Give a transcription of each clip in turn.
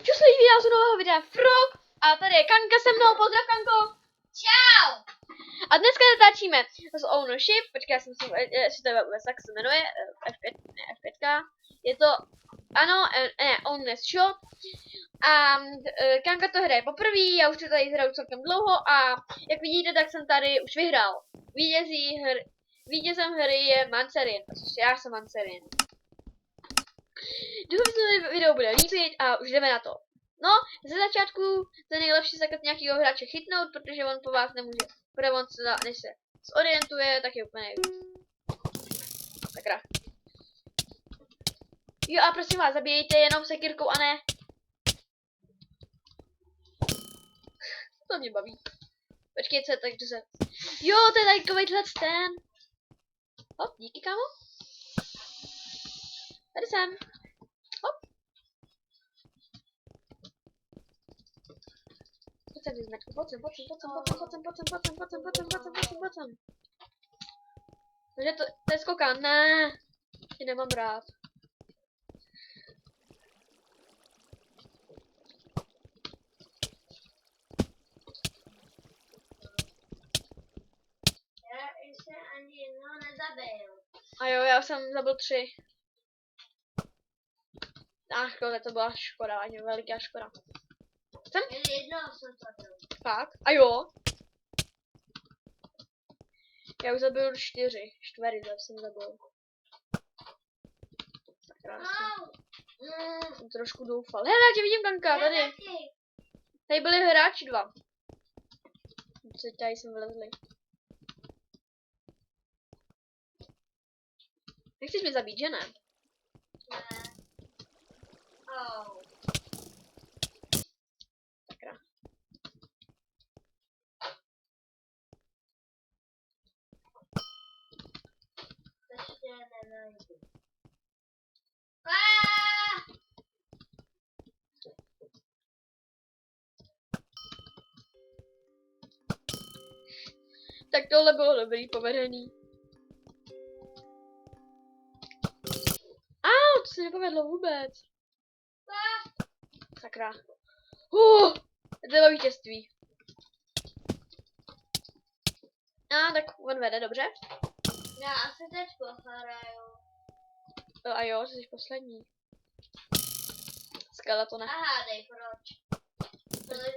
Čus lidi, vítám u nového videa Frog a tady je Kanka se mnou, pozdrav Kanko! Čau! A dneska natáčíme z Ownership, počkej, já jsem si, jestli to je vůbec, tak se jmenuje, F5, ne F5, je to, ano, ne, Ownership a Kanka to hraje poprvé, já už to tady hraju celkem dlouho a jak vidíte, tak jsem tady už vyhrál. Vítězem hry je Mancerin, protože já jsem Mancerin. Doufám, že se video bude líbit a už jdeme na to. No, ze začátku to je nejlepší zakat nějakého hráče chytnout, protože on po vás nemůže. Protože on se, než se zorientuje, tak je úplně sakra. Jo a prosím vás, zabijejte jenom sekírkou a ne. To mě baví. Počkej, co je tak, se. Jo, to je takovýhle ten. Hop, díky kámo. Tady jsem. Hop. Pojď. Takže to je skokan, ne. Ty nemám rád. Já ještě ani jednoho nezabil. A jo, já jsem zabil 3. Ach, to byla škoda, ani veliká škoda. Jsem? Jednoho jsem zabil. Fakt? A jo? Já už zabil 4. Čtvery jsem zabil. Tak krásně. Jsem trošku doufal. Hele, já tě vidím, Kanka, tady. Tady byli hráči 2. Co tady jsem vylezli. Nechceš mě zabít, že ne? Ne. Oh. Sakra. Ještě nenajdu. Tak tohle bylo dobrý, povedený. To se nepovedlo vůbec. Sakra. To bylo vítězství. Tak on vede, dobře. Já asi teď pohraju. A jo, jsi poslední. Skeletone. A hádej, proč? Protože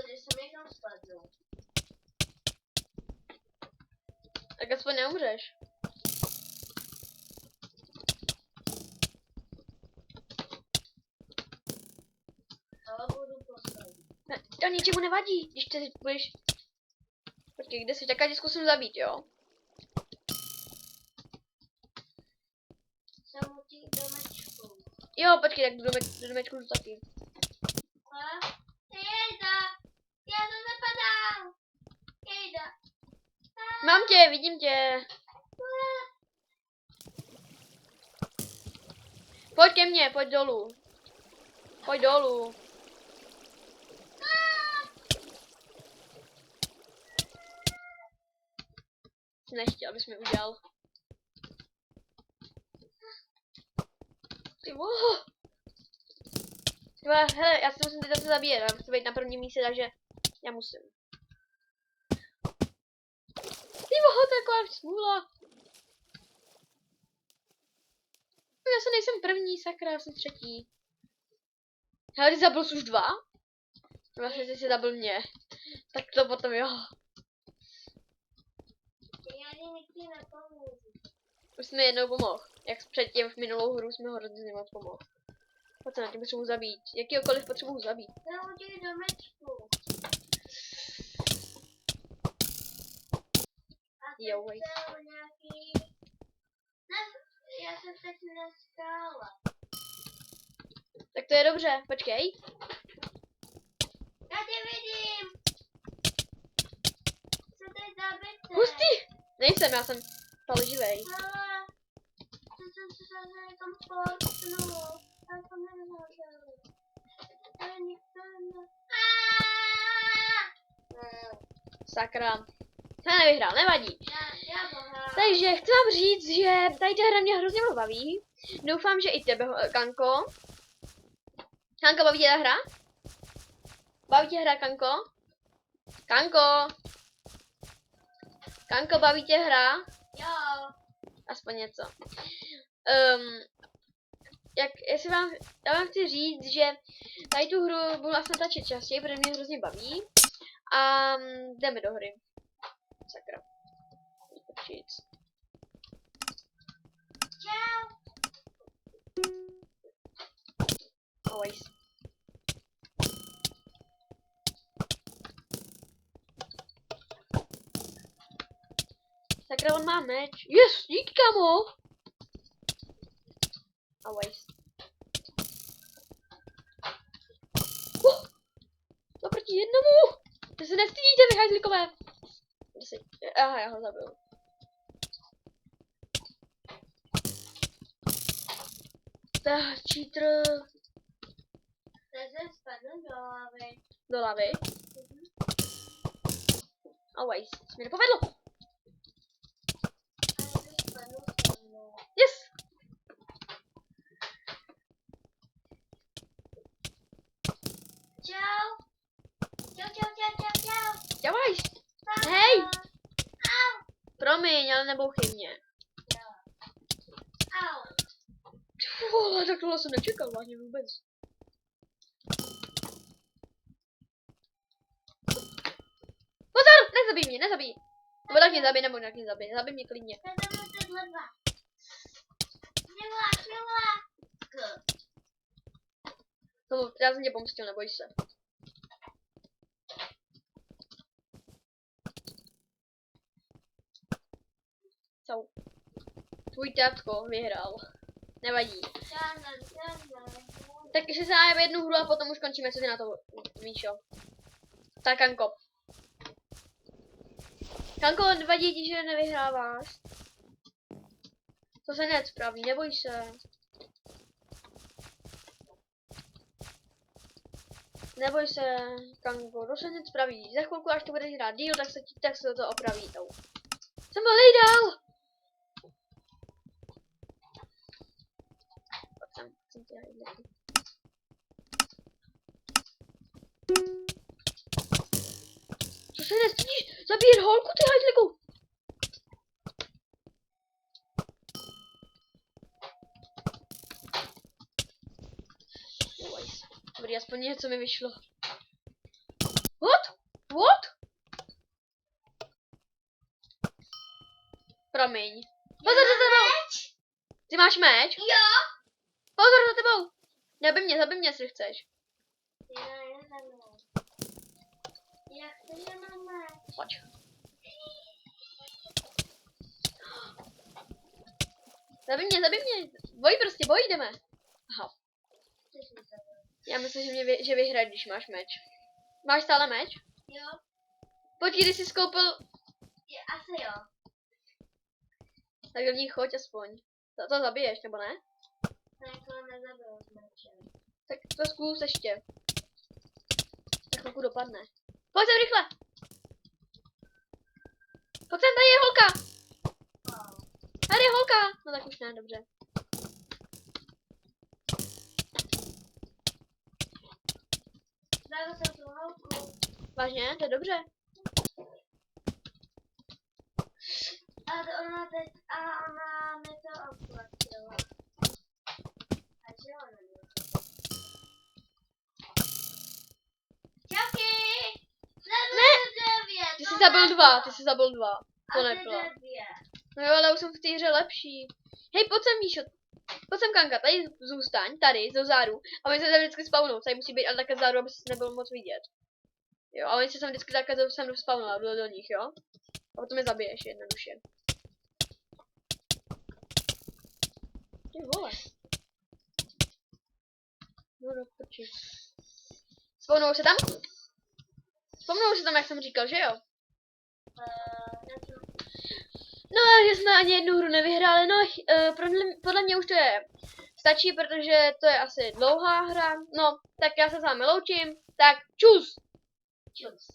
když jsem někam spadl. Tak aspoň neumřeš. Ale budu poslední. Ne, to ničemu nevadí, když ty budeš. Počkej, kde jsi? Tak já tě zkusím zabít, jo? Jsem u těch domečků. Jo, počkej, tak do domečku jdu taky. Jejda! Já to nepadám! Jejda! Mám tě, vidím tě. Pojď ke mně, pojď dolů. Pojď dolů. Jsi nechtěl, abys mi udělal. Ty voho. Hele, já si musím teď zase zabíjet, já musím být na prvním místě, takže já musím. Ty voho, to je taková smůla. Já se nejsem první, sakra, já jsem třetí. Hele, ty zabil jsi už 2? Vlastně ty jsi zabil mě. Tak to potom jo. Já ani ti nepomůžu. Už jsme jednou pomohl. Jak předtím v minulou hru jsme ho hrozně moc pomohl. Pojď se na tím potřebuji zabít. Jakýkoliv potřebuji zabít. Jsem u těch domečků. Jo, wait. Nějaký... Ne, já jsem teď na skále. Tak to je dobře, počkej. Já tě vidím! Co teď zabité? Hustý! Nejsem, já jsem stále živej. Ale... To jsem se zase někam portnul. Já to nezažil. Ale nikdo ne... Sakra. Jsem nevyhrál, nevadí. Já pohrál. Takže chci vám říct, že tady ta hra mě hrozně moc baví. Doufám, že i tebe, Kanko. Kanko, baví tě ta hra? Baví tě hra, Kanko? Kanko? Kanko, baví tě hra? Jo. Aspoň něco. Já vám chci říct, že tady tu hru budu asi natáčet častěji, protože mě hrozně baví. A jdeme do hry. Sakra. Čau. Always. Sakra, on má meč. Yes, díky, kamo. Always. To proti jednomu. To se nestydíte, vy hajzlikové. Aha, já ho zabil. Cheater. Takže spadnu do hlavy. Do lavy. Always. Se mi nepovedlo. Yes. Čau. Čau. Always. Papa. Hej. Au. Promiň, ale nebouchy mě. Au. Vole, tak tohle jsem nečekal vážně vůbec. Pozor, nezabij mě, nezabij. Nebo tak mě zabij, nebo tak mě zabij. Zabij mě klidně. No, já jsem tě pomstil, neboj se. Čau. Tvůj tátko vyhrál. Nevadí. Tak ještě se dáme jednu hru a potom už končíme, co ty na to, Míšo. Tak, Kanko. Kanko, vadí ti, že nevyhráváš? To se nespraví, neboj se. Neboj se, Kanko, to se nespraví. Za chvilku, až to budeš hrát díl, tak se to opraví. Jsem byl nejdál! Jsem tě hejděl. Co se nestydíš? Zabíjet holku, ty hajzliku! Dobrý, aspoň něco mi vyšlo. What? Promiň. Pozor za tebou! Ty máš meč? Jo. Pozor za tebou! Zabij mě, jestli chceš. Jak to, že máme? Pojď. Zabij mě. Boj, jdeme. Aha. Já myslím, že vyhraje, když máš meč. Máš stále meč? Jo. Počkej, když jsi skoupil... Asi jo. Tak do ní choď aspoň. To zabiješ, nebo ne? To nezabil s mečem. Tak to zkus ještě. Tak chvilku dopadne. Pojď sem rychle! Pojď sem, tady je holka! Tady je holka! No tak už ne, dobře. Zabil jsem tu holku. Vážně? To je dobře. A ona mi to oplatila. A že ona mi to Čauky! Ty jsi zabil dva. To nebylo. No jo, ale už jsem v té hře lepší. Hej, pojď sem, Míšo. Pojď sem, Kanka, tady zůstaň, tady, do záru. A my se tam vždycky spawnou, tady musí být ale také záru, aby se nebylo moc vidět. Jo, a oni se tam vždycky také sem spawnou a do nich, jo. A potom je zabiješ jednoduše. Ty vole. No do prči. Spawnou se tam? Spawnou se tam, jak jsem říkal, že jo? No, že jsme ani jednu hru nevyhráli, no, podle mě už to stačí, protože to je asi dlouhá hra. No, tak já se s vámi loučím, tak čus! Čus.